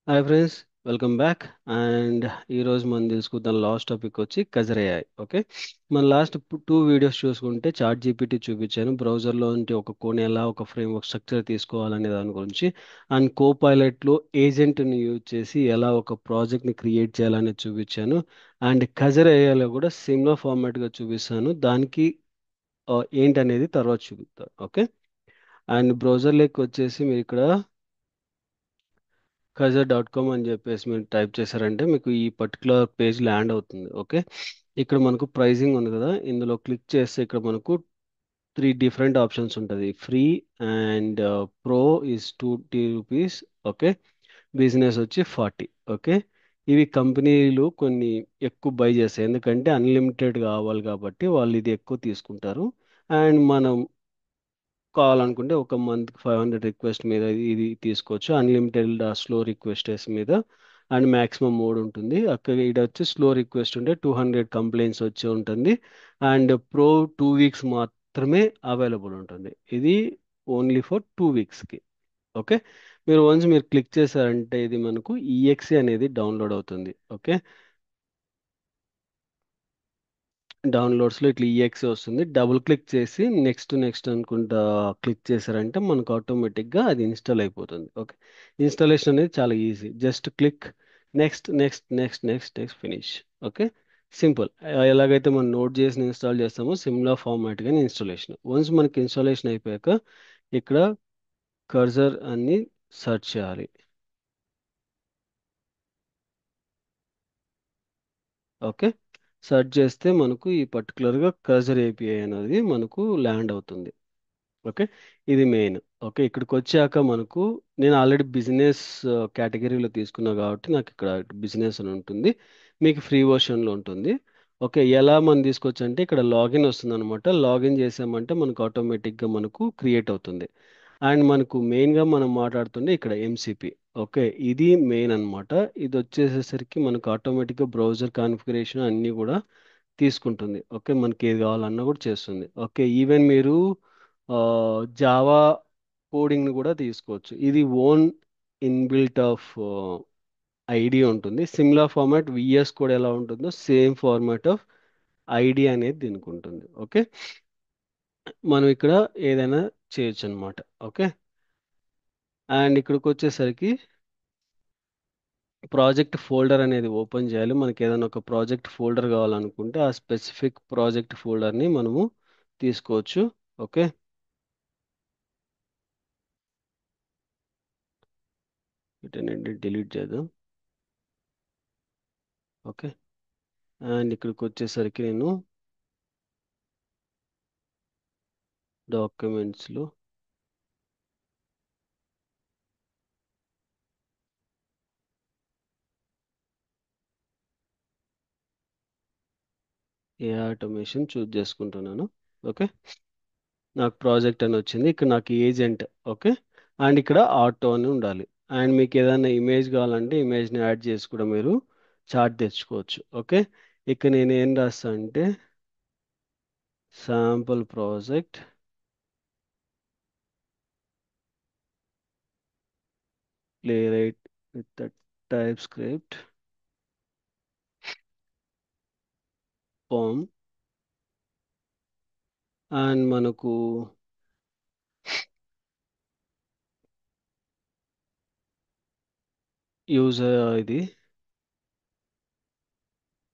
Hi friends, welcome back. And ఈరోజు మనం తెలుసుకుందాం లాస్ట్ టాపిక్ వచ్చి కజర్ ఏఐ. ఓకే, మన లాస్ట్ టూ వీడియోస్ చూసుకుంటే చాట్ జీపీటీ చూపించాను, బ్రౌజర్లో ఉంటే ఒక కోడ్ ఎలా ఒక ఫ్రేమ్వర్క్ స్ట్రక్చర్ తీసుకోవాలనే దాని గురించి. అండ్ కోపైలట్లో ఏజెంట్ని యూజ్ చేసి ఎలా ఒక ప్రాజెక్ట్ని క్రియేట్ చేయాలనేది చూపించాను. అండ్ కజర్ ఏఐలో కూడా సిమిలర్ ఫార్మాట్గా చూపిస్తాను, దానికి ఏంటనేది తర్వాత చూపిస్తాను. ఓకే, అండ్ బ్రౌజర్లోకి వచ్చేసి మీరు ఇక్కడ కజర్.com అని చెప్పేసి మీరు టైప్ చేశారంటే మీకు ఈ పర్టికులర్ పేజ్ ల్యాండ్ అవుతుంది. ఓకే, ఇక్కడ మనకు ప్రైజింగ్ ఉంది కదా, ఇందులో క్లిక్ చేస్తే ఇక్కడ మనకు త్రీ డిఫరెంట్ ఆప్షన్స్ ఉంటుంది. Free and pro is 20 rupees. Okay, business వచ్చి 40. ఓకే, ఇవి కంపెనీలు కొన్ని ఎక్కువ బై చేస్తాయి, ఎందుకంటే అన్లిమిటెడ్ కావాలి కాబట్టి వాళ్ళు ఇది ఎక్కువ తీసుకుంటారు. అండ్ మనం కావాలనుకుంటే ఒక మంత్కి 500 రిక్వెస్ట్ మీద ఇది తీసుకోవచ్చు, అన్లిమిటెడ్ స్లో రిక్వెస్టెస్ మీద. అండ్ మ్యాక్సిమం మోడ్ ఉంటుంది అక్కడ. ఇది వచ్చి స్లో రిక్వెస్ట్ ఉంటే 200 కంప్లైంట్స్ వచ్చి ఉంటుంది. అండ్ ప్రో 2 వీక్స్ మాత్రమే అవైలబుల్ ఉంటుంది. ఇది ఓన్లీ ఫర్ 2 వీక్స్కి. ఓకే, మీరు క్లిక్ చేశారంటే ఇది మనకు ఈఎక్సీ అనేది డౌన్లోడ్ అవుతుంది. ఓకే, డౌన్లోడ్స్లో ఇట్లా ఈఎక్స్ వస్తుంది, డబుల్ క్లిక్ చేసి నెక్స్ట్ నెక్స్ట్ అనుకుంటా క్లిక్ చేశారంటే మనకు ఆటోమేటిక్గా అది ఇన్స్టాల్ అయిపోతుంది. ఓకే, ఇన్స్టాలేషన్ అనేది చాలా easy, just click next next next next next finish. Okay, simple. ఎలాగైతే మనం నోట్ చేసి ఇన్స్టాల్ చేస్తామో సిమిలర్ ఫార్మాట్గానే ఇన్స్టాలేషన్. వన్స్ మనకి ఇన్స్టాలేషన్ అయిపోయాక ఇక్కడ కర్సర్ అని సెర్చ్ చేయాలి. ఓకే, సెర్చ్ చేస్తే మనకు ఈ పర్టికులర్గా కర్సర్ ఏపీఐ అనేది మనకు ల్యాండ్ అవుతుంది. ఓకే, ఇది మెయిన్. ఓకే, ఇక్కడికి వచ్చాక మనకు నేను ఆల్రెడీ బిజినెస్ కేటగిరీలో తీసుకున్నా కాబట్టి నాకు ఇక్కడ బిజినెస్ అని ఉంటుంది, మీకు ఫ్రీ వర్షన్లో ఉంటుంది. ఓకే, ఎలా మనం తీసుకోవచ్చు అంటే ఇక్కడ లాగిన్ వస్తుంది అనమాట. లాగిన్ చేసామంటే మనకు ఆటోమేటిక్గా మనకు క్రియేట్ అవుతుంది. అండ్ మనకు మెయిన్గా మనం మాట్లాడుతుండే ఇక్కడ ఎంసిపి. ఓకే, ఇది మెయిన్ అన్నమాట. ఇది వచ్చేసేసరికి మనకు ఆటోమేటిక్గా బ్రౌజర్ కాన్ఫిగరేషన్ అన్నీ కూడా తీసుకుంటుంది. ఓకే, మనకి ఏది కావాలన్నా కూడా చేస్తుంది. ఓకే, ఈవెన్ మీరు జావా కోడింగ్ని కూడా తీసుకోవచ్చు. ఇది ఓన్ ఇన్బిల్ట్ ఆఫ్ ఐడి ఉంటుంది. సిమిలర్ ఫార్మాట్ విఎస్ కోడ్ ఎలా ఉంటుందో సేమ్ ఫార్మాట్ ఆఫ్ ఐడి అనేది దీనికి ఉంటుంది. ఓకే, మనం ఇక్కడ ఏదైనా చేయొచ్చు అనమాట. ఓకే, అండ్ ఇక్కడికి వచ్చేసరికి ప్రాజెక్ట్ ఫోల్డర్ అనేది ఓపెన్ చేయాలి. మనకి ఏదైనా ఒక ప్రాజెక్ట్ ఫోల్డర్ కావాలనుకుంటే ఆ స్పెసిఫిక్ ప్రాజెక్ట్ ఫోల్డర్ని మనము తీసుకోవచ్చు. ఓకే, వీటన్నిటిని డిలీట్ చేద్దాం. ఓకే, అండ్ ఇక్కడికి వచ్చేసరికి నేను డాక్యుమెంట్స్లో ఏ ఆటోమేషన్ చూజ్ చేసుకుంటున్నాను. ఓకే, నాకు ప్రాజెక్ట్ అని వచ్చింది, ఇక్కడ నాకు ఏజెంట్. ఓకే, అండ్ ఇక్కడ ఆటో అని ఉండాలి. అండ్ మీకు ఏదైనా ఇమేజ్ కావాలంటే ఇమేజ్ని యాడ్ చేసి కూడా మీరు చార్ట్ తెచ్చుకోవచ్చు. ఓకే, ఇక్కడ నేను ఏం రాస్తా అంటే sample project Playwright with the TypeScript form. And మనకు యూజర్ ఇది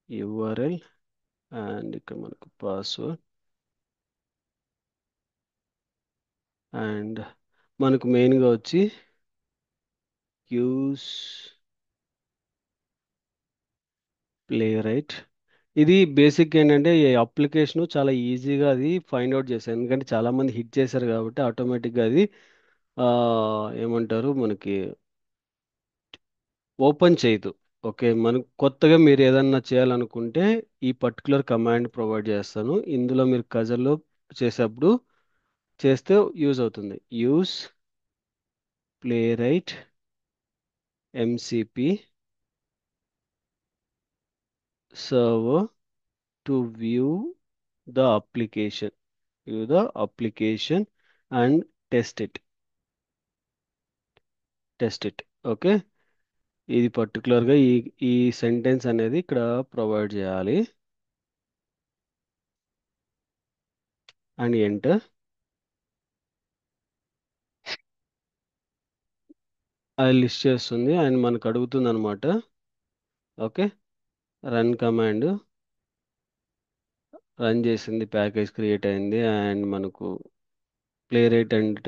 యూఆర్ఎల్, అండ్ ఇక్కడ మనకు పాస్వర్డ్. అండ్ మనకు మెయిన్గా వచ్చి యూస్ ప్లే రైట్. ఇది బేసిక్ ఏంటంటే ఈ అప్లికేషన్ చాలా ఈజీగా అది ఫైండ్ అవుట్ చేశారు, ఎందుకంటే చాలా మంది హిట్ చేశారు కాబట్టి ఆటోమేటిక్గా అది ఆ, ఏమంటారు మనకి ఓపెన్ చేయదు. ఓకే, మనకు కొత్తగా మీరు ఏదన్నా చేయాలనుకుంటే ఈ పర్టికులర్ కమాండ్ ప్రొవైడ్ చేస్తాను, ఇందులో మీరు కజల్లో చేసేటప్పుడు చేస్తే యూజ్ అవుతుంది. Use play right MCP server to application view the application and test it test it. Okay, ఇది పర్టికులర్గా ఈ ఈ సెంటెన్స్ అనేది ఇక్కడ ప్రొవైడ్ చేయాలి అండ్ ఎంటర్. అది లిస్ట్ చేస్తుంది అండ్ మనకు అడుగుతుంది అనమాట. ఓకే, రన్ కమాండ్ రన్ చేసింది, ప్యాకేజ్ క్రియేట్ అయింది అండ్ మనకు play rate and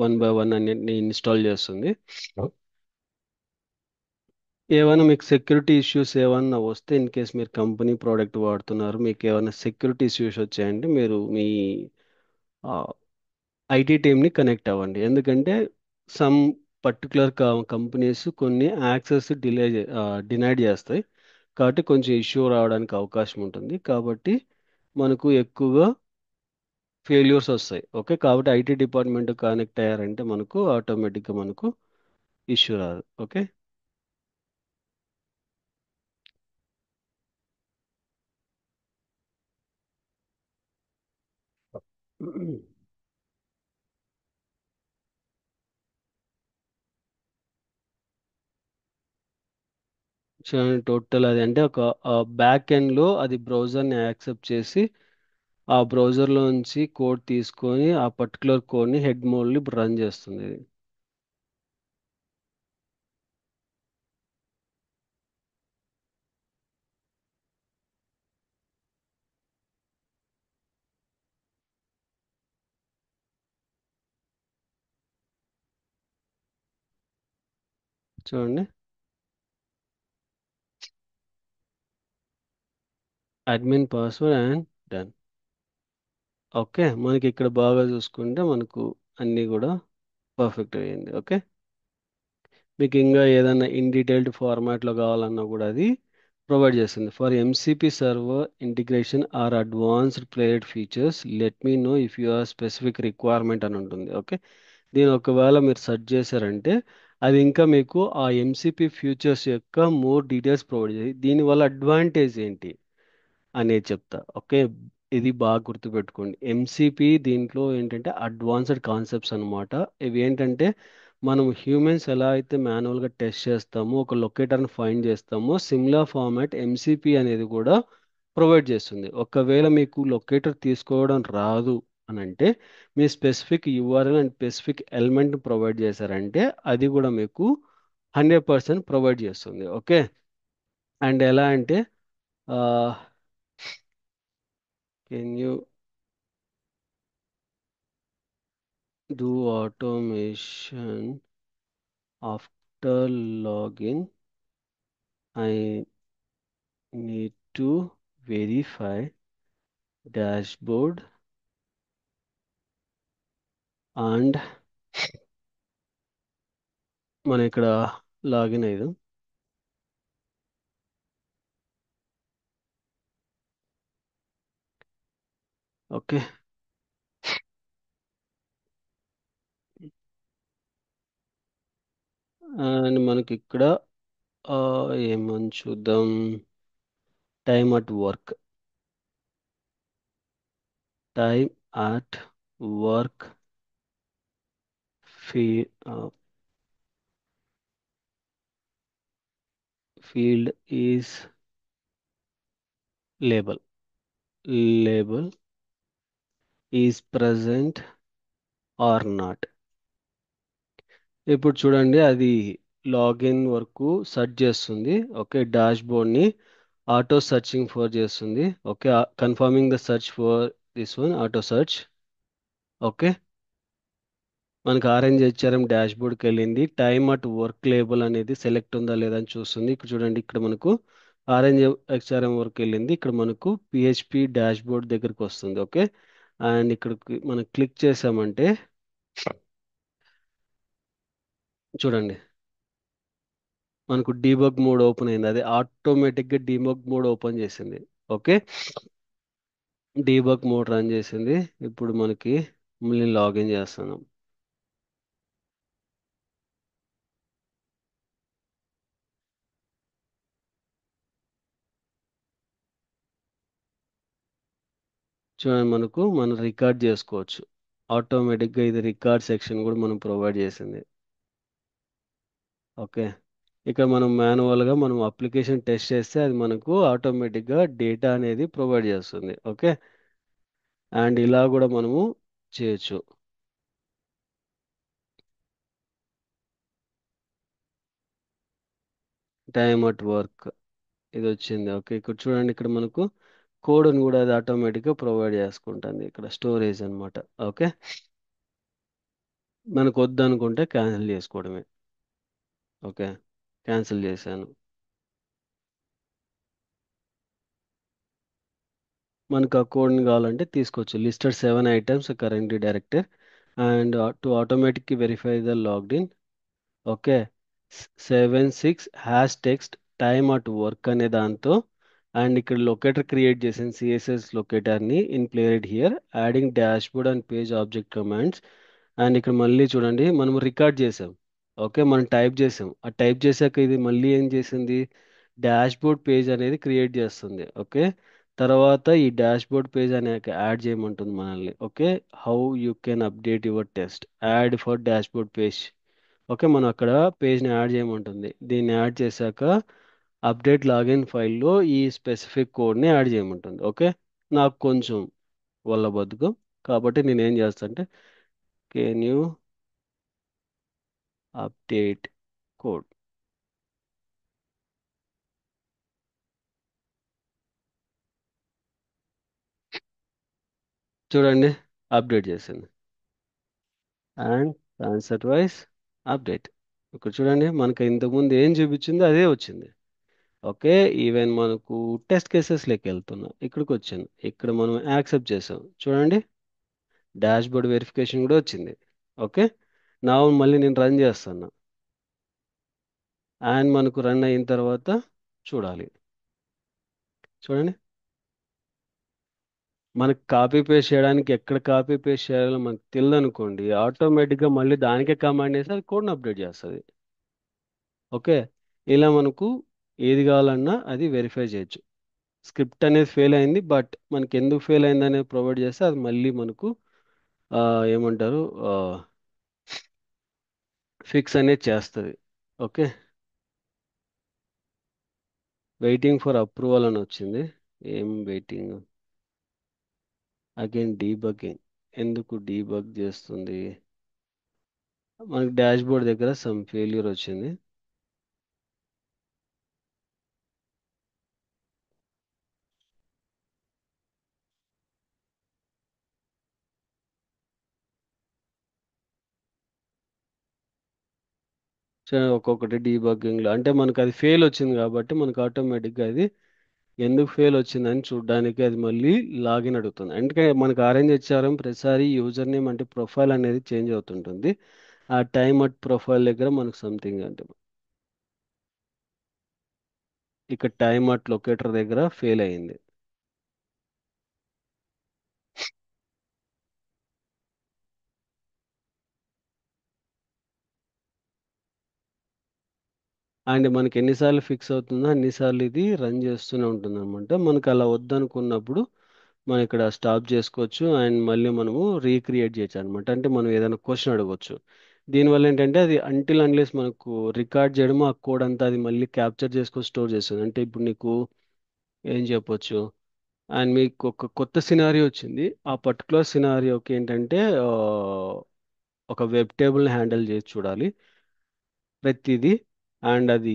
one by one అన్నిటిని ఇన్స్టాల్ చేస్తుంది. ఏమైనా మీకు సెక్యూరిటీ ఇష్యూస్ ఏమన్నా వస్తే, ఇన్ కేస్ మీరు కంపెనీ ప్రోడక్ట్ వాడుతున్నారు, మీకు ఏమైనా సెక్యూరిటీ ఇష్యూస్ వచ్చాయంటే మీరు మీ ఐటీ టీమ్ని కనెక్ట్ అవ్వండి. ఎందుకంటే సమ్ పర్టికులర్ కంపెనీస్ కొన్ని యాక్సెస్ డినైడ్ చేస్తాయి. కాబట్టి కొంచెం ఇష్యూ రావడానికి అవకాశం ఉంటుంది. కాబట్టి మనకు ఎక్కువగా ఫెయిల్యూర్స్ వస్తాయి. ఓకే, కాబట్టి ఐటీ డిపార్ట్మెంట్ కనెక్ట్ అయ్యారంటే మనకు ఆటోమేటిక్గా మనకు ఇష్యూ రాదు. ఓకే. టోటల్ అది అంటే ఒక బ్యాక్ ఎండ్లో అది బ్రౌజర్ని యాక్సెప్ట్ చేసి ఆ బ్రౌజర్లో నుంచి కోడ్ తీసుకొని ఆ పర్టికులర్ కోడ్ని హెడ్ మోడ్ని రన్ చేస్తుంది ఇది. చూడండి, admin password and done. Okay, మనకి ఇక్కడ బాగా చూసుకుంటే మనకు అన్నీ కూడా పర్ఫెక్ట్ అయ్యింది. ఓకే, మీకు ఇంకా ఏదైనా ఇన్ డీటెయిల్డ్ ఫార్మాట్లో కావాలన్నా కూడా అది ప్రొవైడ్ చేస్తుంది. For MCP server integration or advanced player features let me know if you are specific requirement అని ఉంటుంది. ఓకే, దీని ఒకవేళ మీరు సెర్చ్ చేశారంటే అది ఇంకా మీకు ఆ ఎంసీపీ ఫ్యూచర్స్ యొక్క మోర్ డీటెయిల్స్ ప్రొవైడ్ చేయి. దీనివల్ల అడ్వాంటేజ్ ఏంటి అనేది చెప్తా. ఓకే, ఇది బాగా గుర్తుపెట్టుకోండి. ఎంసీపీ దీంట్లో ఏంటంటే అడ్వాన్స్డ్ కాన్సెప్ట్స్ అన్నమాట. ఇవి ఏంటంటే మనం హ్యూమన్స్ ఎలా అయితే మాన్యువల్గా టెస్ట్ చేస్తామో, ఒక లొకేటర్ని ఫైండ్ చేస్తామో, సిమిలర్ ఫార్మాట్ ఎంసీపీ అనేది కూడా ప్రొవైడ్ చేస్తుంది. ఒకవేళ మీకు లొకేటర్ తీసుకోవడం రాదు అని అంటే మీ specific URL and specific element provide చేశారంటే అది కూడా మీకు 100% ప్రొవైడ్ చేస్తుంది. ఓకే, అండ్ ఎలా అంటే can you do automation after login. I need to verify dashboard and మనం ఇక్కడ లాగిన్ అయ్యాం. ఓకే, అండ్ మనకి ఇక్కడ ఆ, ఏమని చూద్దాం, time at work. Time at work fi field is label. Label is present or not. ఇప్పుడు చూడండి, అది లాగిన్ వరకు సెర్చ్ చేస్తుంది. ఓకే, డాష్ బోర్డ్ని ఆటో సర్చింగ్ ఫర్ చేస్తుంది. Okay, confirming the search for this one auto search. Okay, మనకి orange HRM డాష్ బోర్డ్కి వెళ్ళింది. టైమ్ అట్ వర్క్ లేబుల్ అనేది సెలెక్ట్ ఉందా లేదా అని చూస్తుంది. ఇక్కడ చూడండి, ఇక్కడ మనకు ఆరెంజ్ హెచ్ఆర్ఎం వరకు వెళ్ళింది. ఇక్కడ మనకు పిహెచ్పి డాష్ బోర్డ్ దగ్గరికి వస్తుంది. ఓకే, అండ్ ఇక్కడికి మనం క్లిక్ చేసామంటే చూడండి, మనకు డీబగ్ మోడ్ ఓపెన్ అయింది. అది ఆటోమేటిక్గా డీబగ్ మోడ్ ఓపెన్ చేసింది. ఓకే, డీబగ్ మోడ్ రన్ చేసింది. ఇప్పుడు మనకి మళ్ళీ లాగిన్ చేస్తున్నాం. చూడండి, మనం రికార్డ్ చేసుకోవచ్చు. ఆటోమేటిక్గా ఇది రికార్డ్ సెక్షన్ కూడా మనం ప్రొవైడ్ చేసింది. ఓకే, ఇక్కడ మనం మాన్యువల్గా మనం అప్లికేషన్ టెస్ట్ చేస్తే అది మనకు ఆటోమేటిక్గా డేటా అనేది ప్రొవైడ్ చేస్తుంది. ఓకే. అండ్ ఇలా కూడా మనము చేయొచ్చు. టైమ్ అట్ వర్క్ ఇది వచ్చింది. ఓకే, ఇక్కడ చూడండి, ఇక్కడ మనకు కోడ్ని కూడా అది ఆటోమేటిక్గా ప్రొవైడ్ చేసుకుంటుంది. ఇక్కడ స్టోరేజ్ అన్నమాట. ఓకే. మనకు వద్దనుకుంటే క్యాన్సిల్ చేసుకోవడమే. ఓకే, క్యాన్సిల్ చేశాను. మనకు ఆ కోడ్ని కావాలంటే తీసుకోవచ్చు. Listed 7 items currently directed and to automatic verify the logged in. Okay. 7 6 hash text time at work అనే దాంతో అండ్ ఇక్కడ లొకేటర్ క్రియేట్ చేసిన సిఎస్ఎస్ లొకేటర్ని in played here adding dashboard and page object commands. And ఇక్కడ మళ్ళీ చూడండి, మనం record చేసాం. ఓకే, మనం టైప్ చేసాం. ఆ టైప్ చేశాక ఇది మళ్ళీ ఏం చేసింది, డాష్బోర్డ్ పేజ్ అనేది క్రియేట్ చేస్తుంది. ఓకే. తర్వాత ఈ డాష్బోర్డ్ పేజ్ అనేక యాడ్ చేయమంటుంది మనల్ని. Okay. How you can update your test add for dashboard page. Okay, మనం అక్కడ పేజ్ని యాడ్ చేయమంటుంది. దీన్ని యాడ్ చేశాక అప్డేట్ లాగిన్ ఫైల్లో ఈ స్పెసిఫిక్ కోడ్ని యాడ్ చేయమంటుంది. ఓకే. నాకు కొంచెం వల్ల బద్ధకం కాబట్టి నేను ఏం చేస్తా అంటే కెన్ యూ అప్డేట్ కోడ్. చూడండి, అప్డేట్ చేసింది. And transact wise update. ఇక్కడ చూడండి, మనకి ఇంతకుముందు ఏం చూపించిందో అదే వచ్చింది. ఓకే. ఈవెన్ మనకు టెస్ట్ కేసెస్లోకి వెళ్తున్నాం, ఇక్కడికి వచ్చాను. ఇక్కడ మనం యాక్సెప్ట్ చేసాం. చూడండి, డాష్ బోర్డ్ వెరిఫికేషన్ కూడా వచ్చింది. ఓకే. నా మళ్ళీ నేను రన్ చేస్తాను. అండ్ మనకు రన్ అయిన తర్వాత చూడాలి. చూడండి, మనకి కాపీ పేస్ట్ చేయడానికి ఎక్కడ కాపీ పేస్ట్ చేయాలో మనకు తెలియదు అనుకోండి, ఆటోమేటిక్గా మళ్ళీ దానికే కమాండ్ వేసి అది కోడ్ని అప్డేట్ చేస్తుంది. ఓకే. ఇలా మనకు ఏది కావాలన్నా అది వెరిఫై చేయొచ్చు. స్క్రిప్ట్ అనేది ఫెయిల్ అయింది, బట్ మనకి ఎందుకు ఫెయిల్ అయింది అనేది ప్రొవైడ్ చేస్తే అది మళ్ళీ మనకు ఆ, ఏమంటారు, ఫిక్స్ అనేది చేస్తుంది. ఓకే. వెయిటింగ్ ఫర్ అప్రూవల్ అని వచ్చింది. ఏం వెయిటింగ్, అగైన్ డీబగ్గింగ్. ఎందుకు డీబగ్ చేస్తుంది, మనకి డాష్ బోర్డ్ దగ్గర సమ్ ఫెయిల్యూర్ వచ్చింది. ఒక్కొక్కటి డీబగ్గింగ్లో అంటే మనకు అది ఫెయిల్ వచ్చింది కాబట్టి మనకు ఆటోమేటిక్గా అది ఎందుకు ఫెయిల్ వచ్చిందని చూడడానికి అది మళ్ళీ లాగిన్ అడుగుతుంది. అంటే మనకు RNHRM ప్రతిసారి యూజర్ నేమ్ అంటే ప్రొఫైల్ అనేది చేంజ్ అవుతుంటుంది. ఆ టైమ్ అట్ ప్రొఫైల్ దగ్గర మనకు సంథింగ్ అంటే ఇక్కడ టైమ్ అట్ లొకేటర్ దగ్గర ఫెయిల్ అయ్యింది. అండ్ మనకి ఎన్నిసార్లు ఫిక్స్ అవుతుందో అన్నిసార్లు ఇది రన్ చేస్తూనే ఉంటుంది అనమాట. మనకు అలా వద్దనుకున్నప్పుడు మనం ఇక్కడ స్టాప్ చేసుకోవచ్చు అండ్ మళ్ళీ మనము రీక్రియేట్ చేయొచ్చు అనమాట. అంటే మనం ఏదైనా క్వశ్చన్ అడగవచ్చు. దీనివల్ల ఏంటంటే అది అంటిల్ అన్లెస్ మనకు రికార్డ్ చేయడం ఆ కోడ్ అంతా అది మళ్ళీ క్యాప్చర్ చేసుకొని స్టోర్ చేస్తుంది. అంటే ఇప్పుడు నీకు ఏం చెప్పొచ్చు, అండ్ మీకు ఒక కొత్త సినారియో వచ్చింది. ఆ పర్టికులర్ సినారియోకి ఏంటంటే ఒక వెబ్ టేబుల్ని హ్యాండిల్ చేసి చూడాలి ప్రతిదీ. అండ్ అది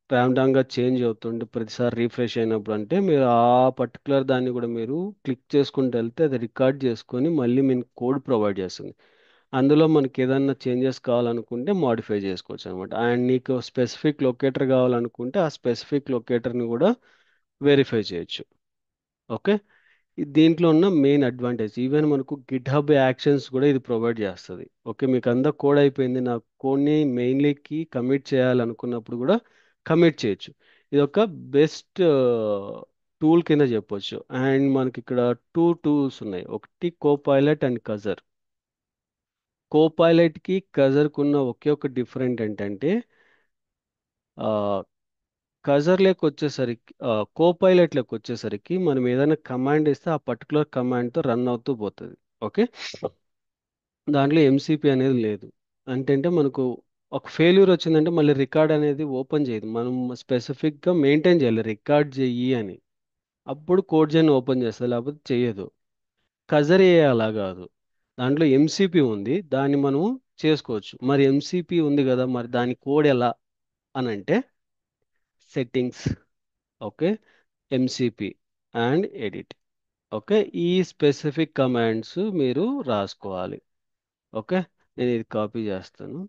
ర్యాండమ్గా చేంజ్ అవుతుంటే ప్రతిసారి రీఫ్రెష్ అయినప్పుడు అంటే మీరు ఆ పర్టికులర్ దాన్ని కూడా మీరు క్లిక్ చేసుకుంటూ వెళ్తే అది రికార్డ్ చేసుకొని మళ్ళీ మీకు కోడ్ ప్రొవైడ్ చేస్తుంది. అందులో మనకి ఏదన్నా చేంజెస్ కావాలనుకుంటే మాడిఫై చేసుకోవచ్చు అనమాట. అండ్ నీకు స్పెసిఫిక్ లొకేటర్ కావాలనుకుంటే ఆ స్పెసిఫిక్ లొకేటర్ని కూడా వెరిఫై చేయొచ్చు. ఓకే. దీంట్లో ఉన్న మెయిన్ అడ్వాంటేజ్ ఈవెన్ మనకు గిట్ హబ్ యాక్షన్స్ కూడా ఇది ప్రొవైడ్ చేస్తుంది. ఓకే, మీకు అంతా కోడ్ అయిపోయింది, నా కోడ్ని మెయిన్లీకి కమిట్ చేయాలనుకున్నప్పుడు కూడా కమిట్ చేయొచ్చు. ఇది ఒక బెస్ట్ టూల్ కింద చెప్పొచ్చు. అండ్ మనకి ఇక్కడ టూ టూల్స్ ఉన్నాయి, ఒకటి కోపైలట్ అండ్ కజర్. కోపైలట్కి కజర్కు ఉన్న ఒకే ఒక డిఫరెంట్ ఏంటంటే కజర్లోకి వచ్చేసరికి కోపైలట్లోకి వచ్చేసరికి మనం ఏదైనా కమాండ్ ఇస్తే ఆ పర్టికులర్ కమాండ్తో రన్ అవుతూ పోతుంది. ఓకే. దాంట్లో MCP అనేది లేదు. అంటే మనకు ఒక ఫెయిల్యూర్ వచ్చిందంటే మళ్ళీ రికార్డ్ అనేది ఓపెన్ చేయదు. మనం స్పెసిఫిక్గా మెయింటైన్ చేయాలి, రికార్డ్ చెయ్యి అని. అప్పుడు కోడ్ జెన్ ఓపెన్ చేస్తుంది, లేకపోతే చెయ్యదు. కజర్ ఏ అలా కాదు. దాంట్లో ఎంసిపి ఉంది, దాన్ని మనం చేసుకోవచ్చు. మరి ఎంసిపి ఉంది కదా, మరి దాని కోడ్ ఎలా అని అంటే settings, okay, MCP and edit. Okay, ఈ స్పెసిఫిక్ కమాండ్స్ మీరు రాసుకోవాలి. ఓకే, నేను ఇది కాపీ చేస్తాను.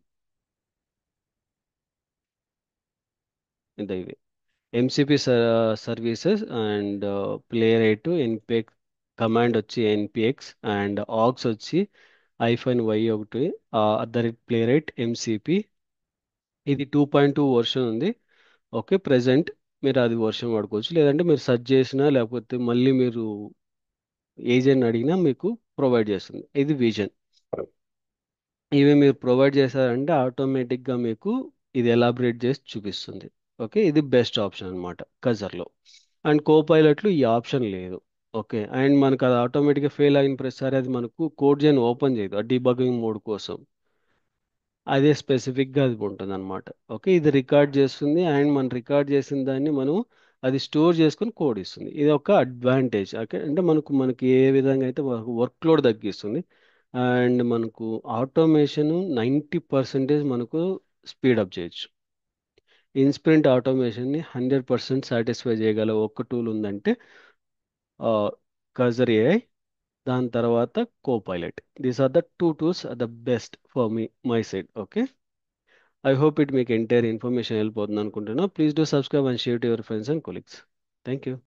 ఇది MCP services and play rate NPX, command వచ్చి ఎన్పిఎక్స్ అండ్ ఆక్స్ వచ్చి -y ఒకటి @ప్లే రేట్ ఎంసిపి. ఇది 2.2 వర్షన్ ఉంది. ఓకే, ప్రెసెంట్ మీరు అది వర్షన్ వాడుకోవచ్చు, లేదంటే మీరు సెర్చ్ చేసినా లేకపోతే మళ్ళీ మీరు ఏజెంట్ అడిగినా మీకు ప్రొవైడ్ చేస్తుంది. ఇది విజన్. ఇవి మీరు ప్రొవైడ్ చేశారంటే ఆటోమేటిక్గా మీకు ఇది ఎలాబరేట్ చేసి చూపిస్తుంది. ఓకే, ఇది బెస్ట్ ఆప్షన్ అనమాట కజర్లో. అండ్ కోపైలట్లో ఈ ఆప్షన్ లేదు. ఓకే, అండ్ మనకు అది ఆటోమేటిక్గా ఫెయిల్ అయిన ప్రతిసారి అది మనకు కోడ్ జైన్ ఓపెన్ చేయదు ఆ డీబగ్గింగ్ మోడ్ కోసం. అదే స్పెసిఫిక్గా అది ఉంటుంది అనమాట. ఓకే, ఇది రికార్డ్ చేస్తుంది అండ్ మనం రికార్డ్ చేసిన దాన్ని మనం అది స్టోర్ చేసుకుని కోడ్ ఇస్తుంది. ఇది ఒక అడ్వాంటేజ్. ఓకే, అంటే మనకి ఏ విధంగా అయితే వర్క్ లోడ్ తగ్గిస్తుంది అండ్ మనకు ఆటోమేషన్ 90% మనకు స్పీడప్ చేయొచ్చు. ఇన్స్ప్రింట్ ఆటోమేషన్ని 100% సాటిస్ఫై చేయగల ఒక్క టూల్ ఉందంటే కజర్ ఏఐ, దాని తర్వాత Copilot. These are the two tools are the best for me my side. Okay, I hope it మీకు ఎంటైర్ ఇన్ఫర్మేషన్ వెళ్ళిపోతుంది అనుకుంటున్నా. Please do subscribe and share to your friends and colleagues. Thank you.